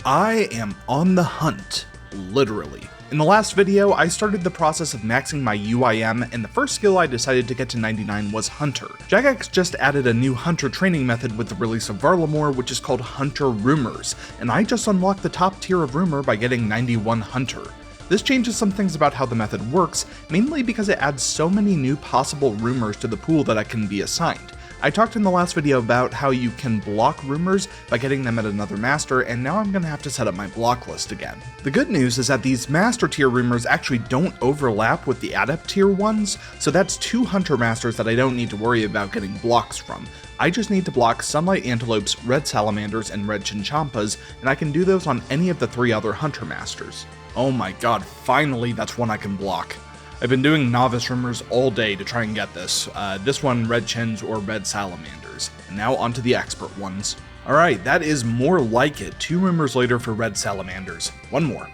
I am on the hunt, literally. In the last video, I started the process of maxing my UIM, and the first skill I decided to get to 99 was Hunter. Jagex just added a new Hunter training method with the release of Rumour, which is called Hunter Rumours, and I just unlocked the top tier of Rumour by getting 91 Hunter. This changes some things about how the method works, mainly because it adds so many new possible rumours to the pool that I can be assigned. I talked in the last video about how you can block rumours by getting them at another master, and now I'm going to have to set up my block list again. The good news is that these master tier rumours actually don't overlap with the adept tier ones, so that's 2 hunter masters that I don't need to worry about getting blocks from. I just need to block sunlight antelopes, red salamanders, and red chinchompas, and I can do those on any of the 3 other hunter masters. Oh my god, finally that's one I can block. I've been doing novice rumours all day to try and get this. This one, red chins or red salamanders. And now onto the expert ones. Alright, that is more like it. 2 rumours later for red salamanders. One more.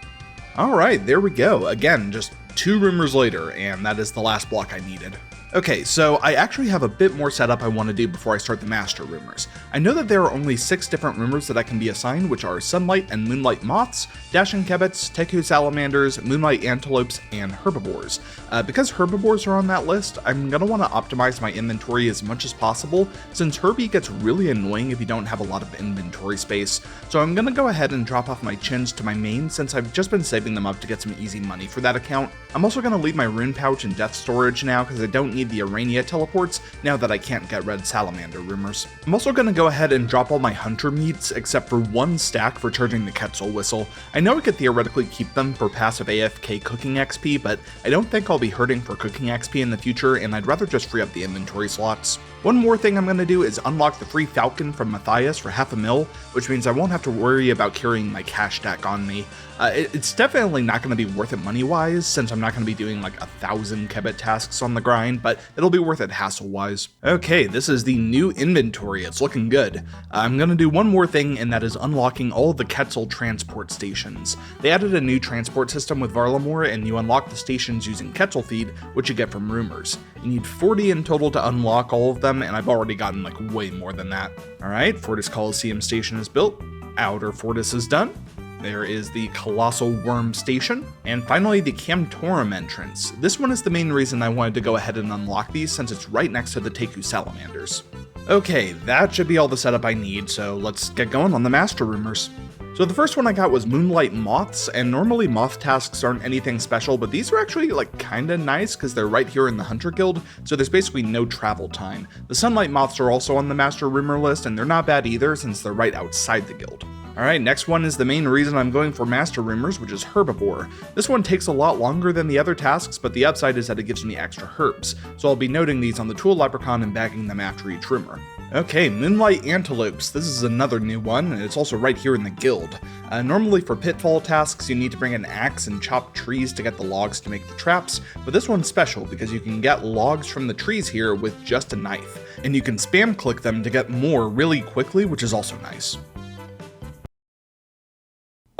Alright, there we go. Again, just 2 rumours later, and that is the last block I needed. Okay, so I actually have a bit more setup I want to do before I start the master rumours. I know that there are only 6 different rumours that I can be assigned, which are sunlight and moonlight moths, dashing kebets, teku salamanders, moonlight antelopes, and herbivores. Because herbivores are on that list, I'm going to want to optimize my inventory as much as possible, since Herbie gets really annoying if you don't have a lot of inventory space. So I'm going to go ahead and drop off my chins to my main, since I've just been saving them up to get some easy money for that account. I'm also going to leave my rune pouch in death storage now, because I don't need the Arania teleports now that I can't get red salamander rumours. I'm also going to go ahead and drop all my hunter meats except for 1 stack for charging the Quetzal whistle. I know I could theoretically keep them for passive AFK cooking XP, but I don't think I'll be hurting for cooking XP in the future, and I'd rather just free up the inventory slots. One more thing I'm going to do is unlock the free falcon from Matthias for 0.5 mil, which means I won't have to worry about carrying my cash stack on me. It's definitely not going to be worth it money-wise, since I'm not going to be doing like 1,000 kebet tasks on the grind, but it'll be worth it hassle-wise. Okay, this is the new inventory. It's looking good. I'm going to do one more thing, and that is unlocking all of the Quetzal transport stations. They added a new transport system with Rumour, and you unlock the stations using Quetzal feed, which you get from Rumours. You need 40 in total to unlock all of them, and I've already gotten like way more than that. Alright, Fortis Coliseum Station is built. Outer Fortis is done. There is the Colossal Worm Station, and finally the Camtorum entrance. This one is the main reason I wanted to go ahead and unlock these, since it's right next to the teku salamanders. Okay, that should be all the setup I need, so let's get going on the master rumours. So the first one I got was Moonlight Moths, and normally moth tasks aren't anything special, but these are actually like kinda nice because they're right here in the Hunter Guild, so there's basically no travel time. The Sunlight Moths are also on the master rumour list, and they're not bad either since they're right outside the guild. Alright, next one is the main reason I'm going for Master Rumours, which is Herbivore. This one takes a lot longer than the other tasks, but the upside is that it gives me extra herbs, so I'll be noting these on the Tool Leprechaun and bagging them after each rumour. Okay, Moonlight Antelopes. This is another new one, and it's also right here in the guild. Normally for pitfall tasks, you need to bring an axe and chop trees to get the logs to make the traps, but this one's special because you can get logs from the trees here with just a knife, and you can spam click them to get more really quickly, which is also nice.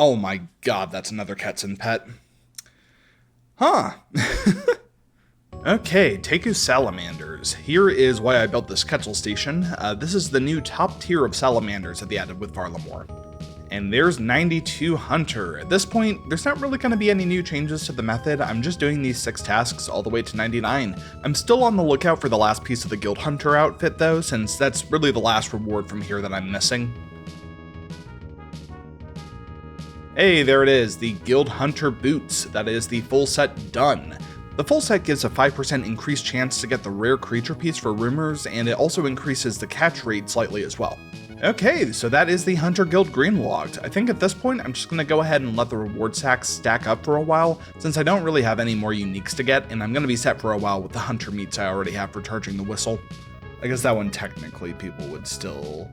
Oh my god, that's another Quetzal pet. Huh. Okay, teku salamanders. Here is why I built this Quetzal station. This is the new top tier of salamanders that they added with Rumour. And there's 92 Hunter. At this point, there's not really going to be any new changes to the method. I'm just doing these 6 tasks all the way to 99. I'm still on the lookout for the last piece of the Guild Hunter outfit though, since that's really the last reward from here that I'm missing. Hey, there it is, the Guild Hunter boots. That is the full set done. The full set gives a 5% increased chance to get the rare creature piece for Rumours, and it also increases the catch rate slightly as well. Okay, so that is the Hunter Guild green logged. I think at this point I'm just going to go ahead and let the reward sacks stack up for a while, since I don't really have any more uniques to get, and I'm going to be set for a while with the Hunter meats I already have for charging the whistle. I guess that one technically people would still,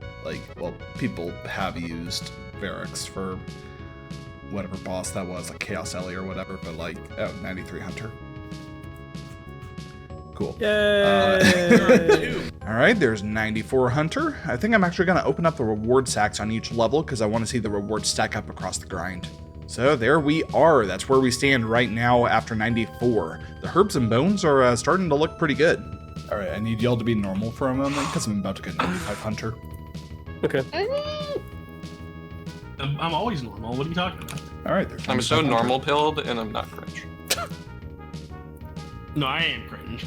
people have used Varix for whatever boss that was, like Chaos Ellie or whatever, but 93 Hunter. Cool. Yay! Alright, there's 94 Hunter. I think I'm actually going to open up the reward sacks on each level because I want to see the rewards stack up across the grind. So there we are. That's where we stand right now after 94. The herbs and bones are starting to look pretty good. Alright, I need y'all to be normal for a moment because I'm about to get 95 Hunter. Okay. I'm always normal. What are you talking about? All right, there's I'm so 95 normal pilled and I'm not cringe. No, I am cringe.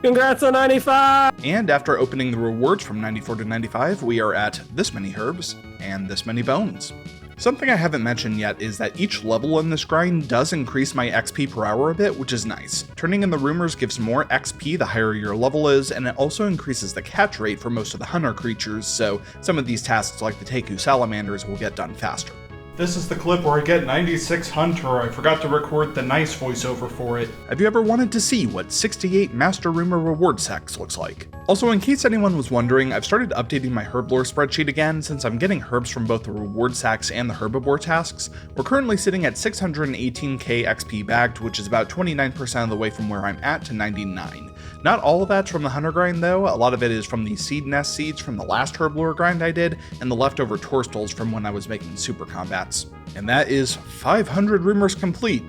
Congrats on 95! And after opening the rewards from 94 to 95, we are at this many herbs and this many bones. Something I haven't mentioned yet is that each level in this grind does increase my XP per hour a bit, which is nice. Turning in the Rumours gives more XP the higher your level is, and it also increases the catch rate for most of the hunter creatures, so some of these tasks like the Teku salamanders will get done faster. This is the clip where I get 96 Hunter. I forgot to record the nice voiceover for it. Have you ever wanted to see what 68 Master Rumour reward sacks looks like? Also, in case anyone was wondering, I've started updating my herblore spreadsheet again since I'm getting herbs from both the reward sacks and the herbivore tasks. We're currently sitting at 618k XP bagged, which is about 29% of the way from where I'm at to 99. Not all of that's from the hunter grind though, a lot of it is from the seed nest seeds from the last herblore grind I did, and the leftover torstals from when I was making super combats. And that is 500 Rumours complete.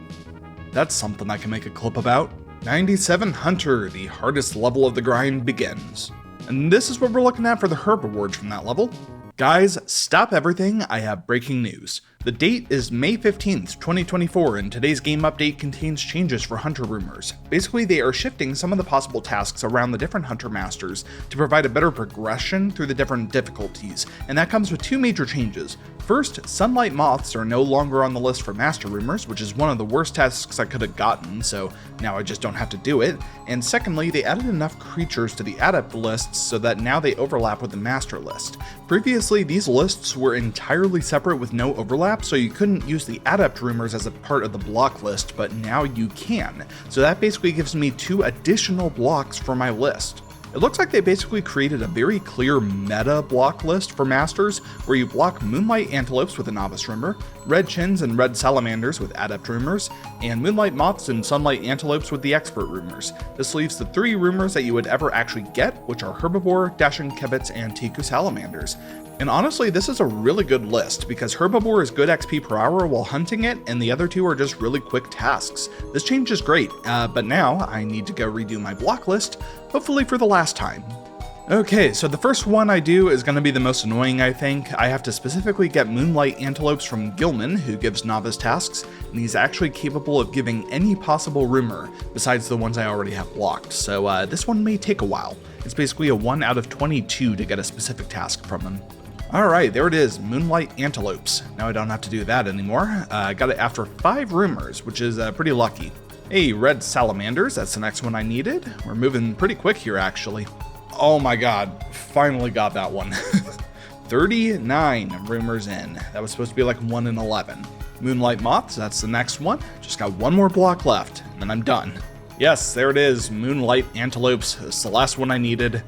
That's something I can make a clip about. 97 Hunter, the hardest level of the grind, begins. And this is what we're looking at for the herb rewards from that level. Guys, stop everything, I have breaking news. The date is May 15th, 2024, and today's game update contains changes for Hunter Rumours. Basically, they are shifting some of the possible tasks around the different Hunter Masters to provide a better progression through the different difficulties, and that comes with two major changes. First, Sunlight Moths are no longer on the list for Master Rumours, which is one of the worst tasks I could have gotten, so now I just don't have to do it. And secondly, they added enough creatures to the Adept lists so that now they overlap with the Master list. Previously, these lists were entirely separate with no overlap, so you couldn't use the Adept Rumours as a part of the block list, but now you can. So that basically gives me 2 additional blocks for my list. It looks like they basically created a very clear meta block list for Masters, where you block Moonlight Antelopes with a Novice Rumour, Red Chins and Red Salamanders with Adept Rumours, and Moonlight Moths and Sunlight Antelopes with the Expert Rumours. This leaves the 3 Rumours that you would ever actually get, which are Herbivore, Dashing Kibitz, and Teku Salamanders. And honestly, this is a really good list, because Herbivore is good XP per hour while hunting it, and the other 2 are just really quick tasks. This change is great, but now I need to go redo my block list, hopefully for the last time. Okay, so the first one I do is going to be the most annoying, I think. I have to specifically get Moonlight Antelopes from Gilman, who gives novice tasks, and he's actually capable of giving any possible Rumour, besides the ones I already have blocked, so this one may take a while. It's basically a 1 out of 22 to get a specific task from him. Alright, there it is, Moonlight Antelopes. Now I don't have to do that anymore. I got it after 5 Rumours, which is pretty lucky. Hey, Red Salamanders, that's the next one I needed. We're moving pretty quick here, actually. Oh my god, finally got that one. 39 Rumours in. That was supposed to be like 1 in 11. Moonlight Moths, that's the next one. Just got 1 more block left, and then I'm done. Yes, there it is, Moonlight Antelopes. It's the last one I needed.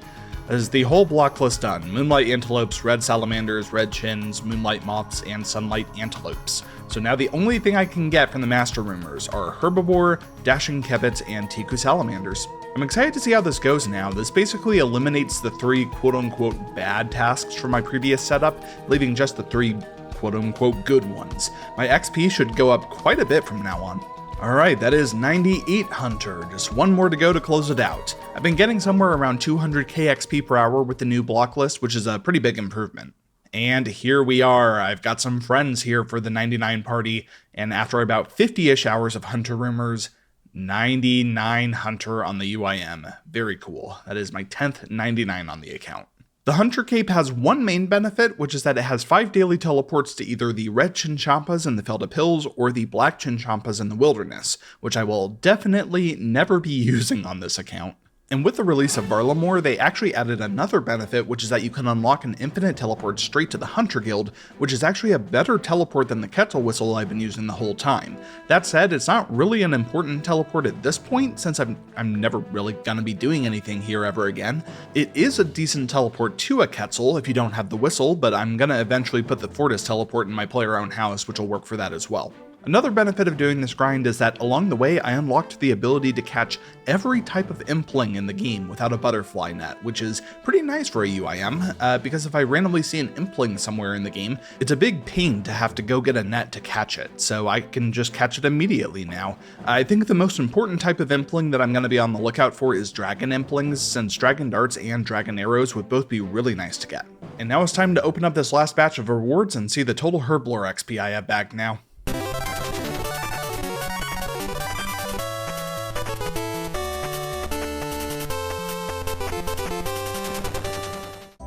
That is the whole block list done. Moonlight Antelopes, Red Salamanders, Red Chins, Moonlight Moths, and Sunlight Antelopes. So now the only thing I can get from the Master Rumours are Herbivore, Dashing Kibitz, and Teku Salamanders. I'm excited to see how this goes now. This basically eliminates the 3 quote-unquote bad tasks from my previous setup, leaving just the 3 quote-unquote good ones. My XP should go up quite a bit from now on. Alright, that is 98 Hunter, just 1 more to go to close it out. I've been getting somewhere around 200k XP per hour with the new block list, which is a pretty big improvement. And here we are, I've got some friends here for the 99 party, and after about 50-ish hours of Hunter Rumours, 99 Hunter on the UIM. Very cool. That is my 10th 99 on the account. The Hunter Cape has one main benefit, which is that it has 5 daily teleports to either the red Chinchompas in the Feldup Hills or the black Chinchompas in the Wilderness, which I will definitely never be using on this account. And with the release of Rumour, they actually added another benefit, which is that you can unlock an infinite teleport straight to the Hunter Guild, which is actually a better teleport than the Quetzal Whistle I've been using the whole time. That said, it's not really an important teleport at this point, since I'm never really gonna be doing anything here ever again. It is a decent teleport to a Quetzal if you don't have the whistle, but I'm gonna eventually put the Fortis teleport in my player-owned house, which will work for that as well. Another benefit of doing this grind is that along the way I unlocked the ability to catch every type of impling in the game without a butterfly net, which is pretty nice for a UIM, because if I randomly see an impling somewhere in the game, it's a big pain to have to go get a net to catch it, so I can just catch it immediately now. I think the most important type of impling that I'm going to be on the lookout for is dragon implings, since dragon darts and dragon arrows would both be really nice to get. And now it's time to open up this last batch of rewards and see the total herblore XP I have back now.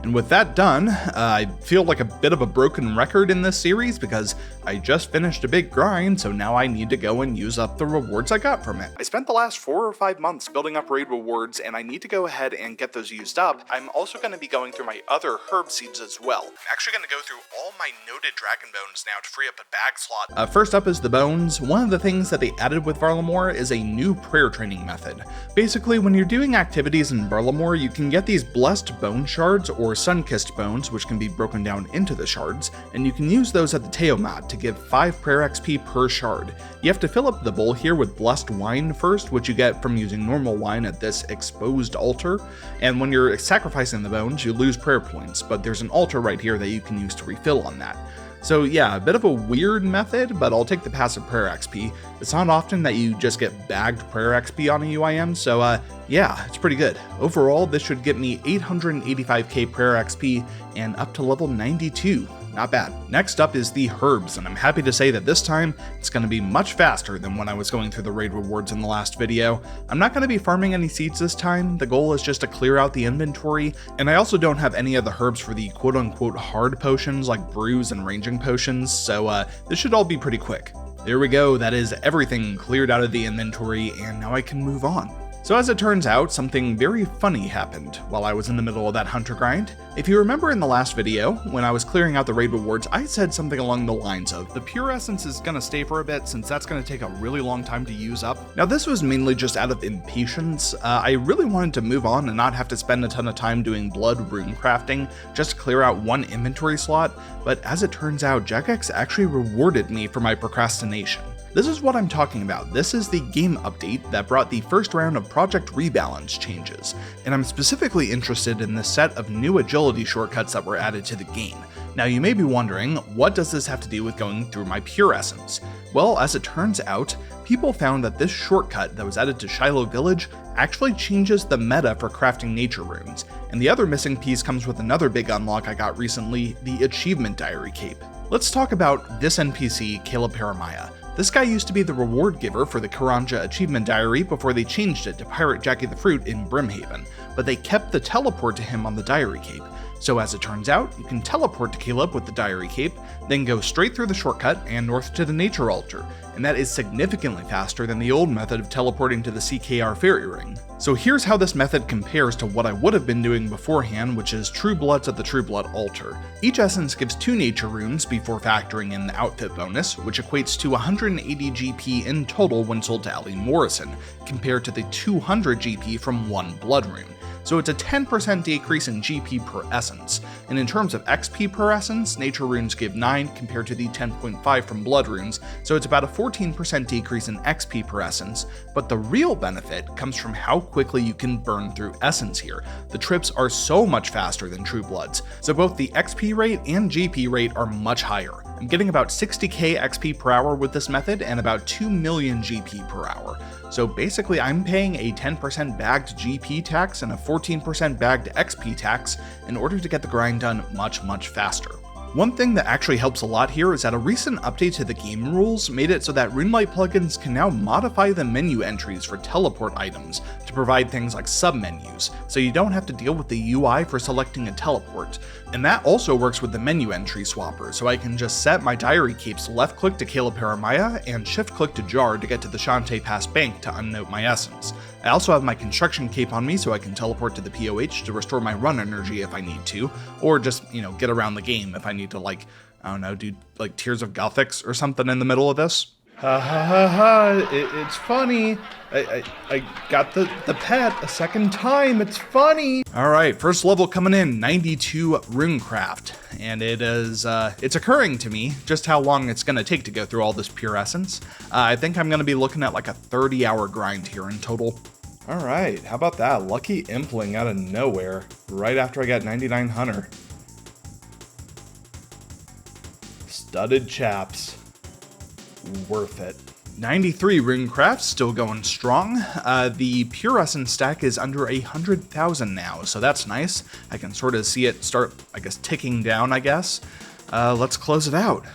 And with that done, I feel like a bit of a broken record in this series because I just finished a big grind, so now I need to go and use up the rewards I got from it. I spent the last 4 or 5 months building up raid rewards, and I need to go ahead and get those used up. I'm also going to be going through my other herb seeds as well. I'm actually going to go through all my noted dragon bones now to free up a bag slot. First up is the bones. One of the things that they added with Rumour is a new prayer training method. Basically, when you're doing activities in Rumour, you can get these blessed bone shards or sun-kissed bones, which can be broken down into the shards, and you can use those at the Teomat to give 5 prayer XP per shard. You have to fill up the bowl here with blessed wine first, which you get from using normal wine at this exposed altar, and when you're sacrificing the bones, you lose prayer points, but there's an altar right here that you can use to refill on that. So yeah, a bit of a weird method, but I'll take the passive prayer XP. It's not often that you just get bagged prayer XP on a UIM, so yeah, it's pretty good. Overall, this should get me 885k prayer XP and up to level 92. Not bad. Next up is the herbs, and I'm happy to say that this time it's going to be much faster than when I was going through the raid rewards in the last video. I'm not going to be farming any seeds this time. The goal is just to clear out the inventory, and I also don't have any of the herbs for the quote-unquote hard potions like brews and ranging potions, so this should all be pretty quick. There we go, that is everything cleared out of the inventory, and now I can move on. So as it turns out, something very funny happened while I was in the middle of that hunter grind. If you remember in the last video, when I was clearing out the raid rewards, I said something along the lines of, the pure essence is gonna stay for a bit since that's gonna take a really long time to use up. Now this was mainly just out of impatience. I really wanted to move on and not have to spend a ton of time doing blood rune crafting just to clear out one inventory slot, but as it turns out, Jagex actually rewarded me for my procrastination. This is what I'm talking about. This is the game update that brought the first round of Project Rebalance changes, and I'm specifically interested in the set of new agility shortcuts that were added to the game. Now you may be wondering, what does this have to do with going through my pure essence? Well, as it turns out, people found that this shortcut that was added to Shiloh Village actually changes the meta for crafting nature runes, and the other missing piece comes with another big unlock I got recently, the Achievement Diary Cape. Let's talk about this NPC, Caleb Paramaya. This guy used to be the reward giver for the Karanja Achievement Diary before they changed it to Pirate Jackie the Fruit in Brimhaven, but they kept the teleport to him on the Diary Cape. So as it turns out, you can teleport to Caleb with the Diary Cape, then go straight through the shortcut and north to the Nature Altar, and that is significantly faster than the old method of teleporting to the CKR Fairy Ring. So here's how this method compares to what I would have been doing beforehand, which is True Bloods at the True Blood Altar. Each essence gives 2 nature runes before factoring in the outfit bonus, which equates to 180 GP in total when sold to Ellie Morrison, compared to the 200 GP from 1 blood rune. So it's a 10% decrease in GP per essence, and in terms of XP per essence, nature runes give 9 compared to the 10.5 from blood runes, so it's about a 14% decrease in XP per essence, but the real benefit comes from how quickly you can burn through essence here. The trips are so much faster than True Bloods, so both the XP rate and GP rate are much higher. I'm getting about 60k XP per hour with this method and about 2 million GP per hour. So basically I'm paying a 10% bagged GP tax and a 14% bagged XP tax in order to get the grind done much faster. One thing that actually helps a lot here is that a recent update to the game rules made it so that RuneLite plugins can now modify the menu entries for teleport items to provide things like submenus, so you don't have to deal with the UI for selecting a teleport. And that also works with the menu entry swapper, so I can just set my diary capes left click to Caleb Paramaya and shift click to Jar to get to the Shantae Pass Bank to unnote my essence. I also have my construction cape on me so I can teleport to the POH to restore my run energy if I need to, or just, get around the game if I need to, I don't know, do like Tears of Gothics or something in the middle of this. Ha ha ha ha, it's funny. I got the pet a second time, it's funny. All right, first level coming in, 92 runecraft. And it is, it's occurring to me just how long it's gonna take to go through all this pure essence. I think I'm gonna be looking at like a 30-hour grind here in total. All right, how about that? Lucky Impling out of nowhere, right after I got 99 Hunter. Studded chaps. Worth it. 93 runecraft, still going strong. The pure essence stack is under 100,000 now, so that's nice. I can sort of see it start, I guess, ticking down, I guess. Let's close it out.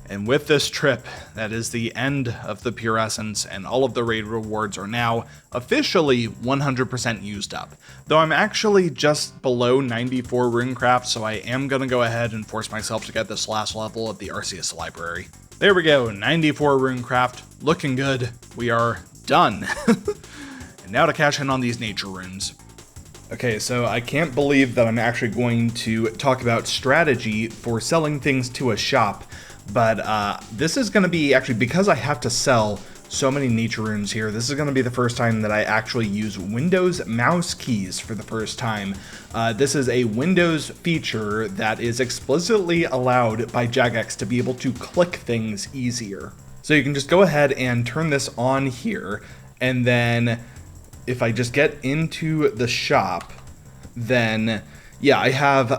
And with this trip, that is the end of the pure essence, and all of the raid rewards are now officially 100% used up. Though I'm actually just below 94 runecraft, so I am going to go ahead and force myself to get this last level of the Arceus library. There we go, 94 runecraft, looking good. We are done. And now to cash in on these nature runes. Okay, so I can't believe that I'm actually going to talk about strategy for selling things to a shop, but this is going to be actually, because I have to sell so many nature runes here, this is going to be the first time that I actually use Windows mouse keys for the first time. This is a Windows feature that is explicitly allowed by Jagex to be able to click things easier. So you can just go ahead and turn this on here, and then if I just get into the shop, then yeah, I have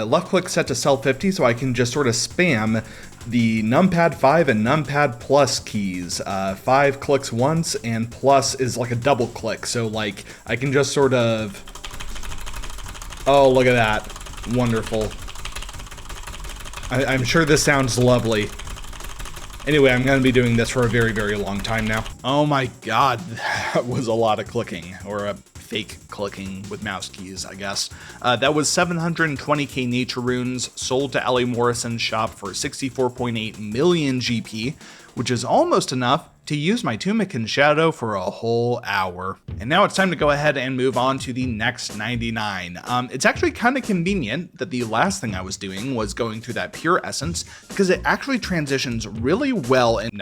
left click set to sell 50, so I can just sort of spam the numpad 5 and numpad plus keys. 5 clicks once, and plus is like a double click, so like I can just sort of, oh, look at that, wonderful. I'm sure this sounds lovely. Anyway, I'm going to be doing this for a very, very long time now. Oh my god, that was a lot of clicking, or a fake clicking with mouse keys, I guess. That was 720k nature runes sold to Ellie Morrison's shop for 64.8 million GP, which is almost enough to use my Tumikin Shadow for a whole hour. And now it's time to go ahead and move on to the next 99. It's actually kind of convenient that the last thing I was doing was going through that pure essence, because it actually transitions really well. And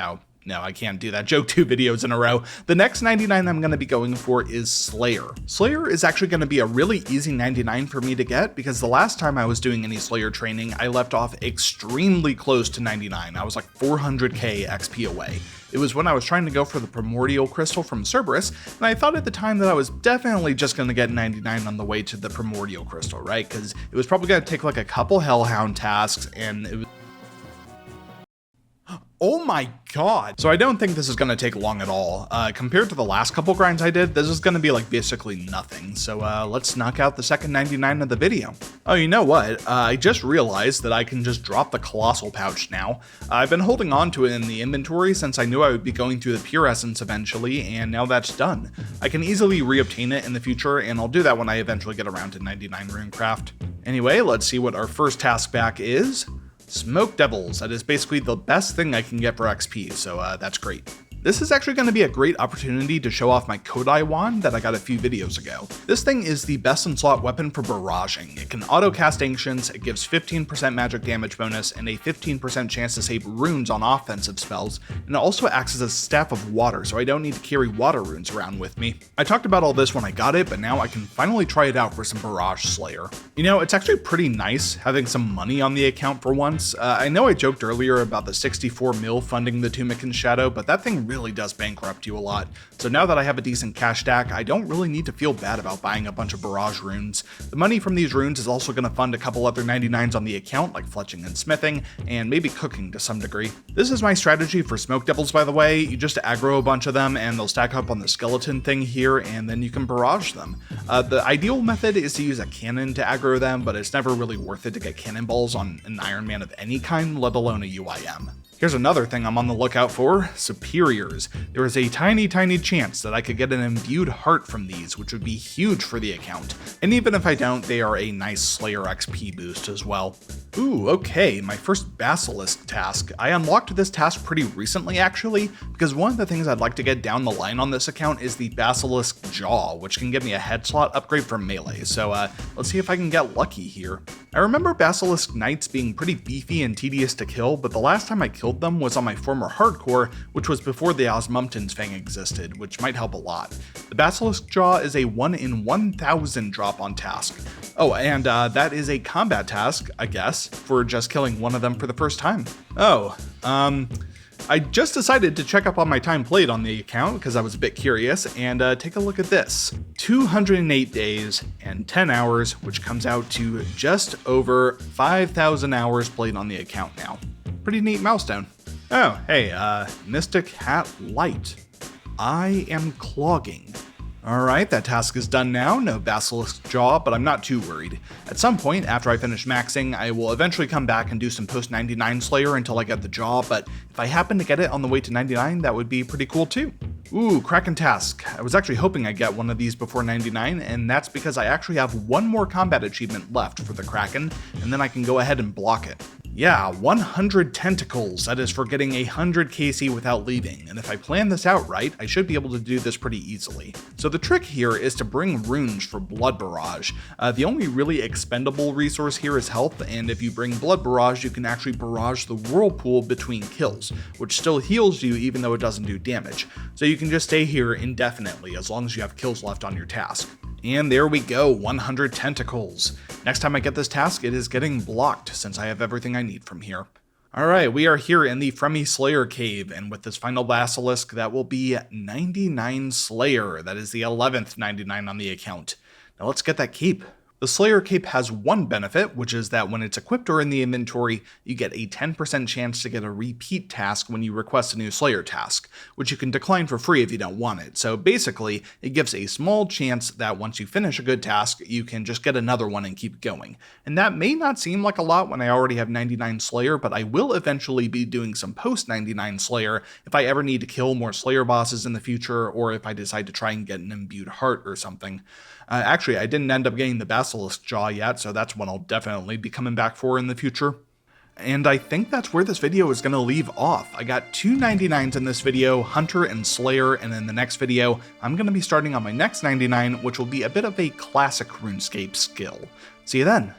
no, I can't do that joke 2 videos in a row. The next 99 I'm going to be going for is Slayer. Slayer is actually going to be a really easy 99 for me to get, because the last time I was doing any Slayer training, I left off extremely close to 99. I was like 400k XP away. It was when I was trying to go for the Primordial Crystal from Cerberus, and I thought at the time that I was definitely just going to get 99 on the way to the Primordial Crystal, right? Because it was probably going to take like a couple Hellhound tasks, and it was... Oh my god. So I don't think this is going to take long at all. Compared to the last couple grinds I did, this is going to be like basically nothing. So let's knock out the second 99 of the video. Oh, you know what? I just realized that I can just drop the Colossal Pouch now. I've been holding on to it in the inventory since I knew I would be going through the Pure Essence eventually, and now that's done. I can easily reobtain it in the future, and I'll do that when I eventually get around to 99 runecraft. Anyway, let's see what our first task back is. Smoke Devils. That is basically the best thing I can get for XP, so that's great. This is actually going to be a great opportunity to show off my Kodai wand that I got a few videos ago. This thing is the best in slot weapon for barraging. It can auto-cast Ancients, it gives 15% magic damage bonus, and a 15% chance to save runes on offensive spells, and it also acts as a staff of water, so I don't need to carry water runes around with me. I talked about all this when I got it, but now I can finally try it out for some Barrage Slayer. You know, it's actually pretty nice having some money on the account for once. I know I joked earlier about the 64 mil funding the Tumikin Shadow, but that thing really does bankrupt you a lot. So now that I have a decent cash stack, I don't really need to feel bad about buying a bunch of barrage runes. The money from these runes is also going to fund a couple other 99s on the account, like fletching and smithing, and maybe cooking to some degree. This is my strategy for Smoke Devils, by the way. You just aggro a bunch of them and they'll stack up on the skeleton thing here, and then you can barrage them. The ideal method is to use a cannon to aggro them, but it's never really worth it to get cannonballs on an Iron Man of any kind, let alone a UIM. Here's another thing I'm on the lookout for, Superiors. There is a tiny chance that I could get an imbued heart from these, which would be huge for the account. And even if I don't, they are a nice Slayer XP boost as well. Ooh, okay, my first Basilisk task. I unlocked this task pretty recently actually, because one of the things I'd like to get down the line on this account is the Basilisk Jaw, which can give me a head slot upgrade from melee. So let's see if I can get lucky here. I remember Basilisk Knights being pretty beefy and tedious to kill, but the last time I killed them was on my former hardcore, which was before the Osmumten's Fang existed, which might help a lot. The Basilisk Jaw is a 1 in 1,000 drop on task. Oh, and that is a combat task, I guess, for just killing one of them for the first time. I just decided to check up on my time played on the account because I was a bit curious, and take a look at this. 208 days and 10 hours, which comes out to just over 5,000 hours played on the account now. Pretty neat milestone. Oh, hey, Mystic Hat Light. I am clogging. Alright, that task is done now, no Basilisk Jaw, but I'm not too worried. At some point, after I finish maxing, I will eventually come back and do some post-99 Slayer until I get the Jaw, but if I happen to get it on the way to 99, that would be pretty cool too. Ooh, Kraken task. I was actually hoping I'd get one of these before 99, and that's because I actually have one more combat achievement left for the Kraken, and then I can go ahead and block it. Yeah, 100 tentacles, that is for getting 100 KC without leaving, and if I plan this out right, I should be able to do this pretty easily. So the trick here is to bring runes for Blood Barrage. The only really expendable resource here is health, and if you bring Blood Barrage, you can actually barrage the Whirlpool between kills, which still heals you even though it doesn't do damage. So you can just stay here indefinitely as long as you have kills left on your task. And there we go, 100 tentacles. Next time I get this task, it is getting blocked since I have everything I need from here. Alright, we are here in the Fremi Slayer Cave, and with this final Basilisk, that will be 99 Slayer. That is the 11th 99 on the account. Now let's get that cape. The Slayer Cape has one benefit, which is that when it's equipped or in the inventory, you get a 10% chance to get a repeat task when you request a new Slayer task, which you can decline for free if you don't want it. So basically, it gives a small chance that once you finish a good task, you can just get another one and keep going. And that may not seem like a lot when I already have 99 Slayer, but I will eventually be doing some post-99 Slayer if I ever need to kill more Slayer bosses in the future, or if I decide to try and get an imbued heart or something. Actually, I didn't end up getting the Basilisk Jaw yet, so that's one I'll definitely be coming back for in the future. And I think that's where this video is going to leave off. I got two 99s in this video, Hunter and Slayer, and in the next video, I'm going to be starting on my next 99, which will be a bit of a classic RuneScape skill. See you then.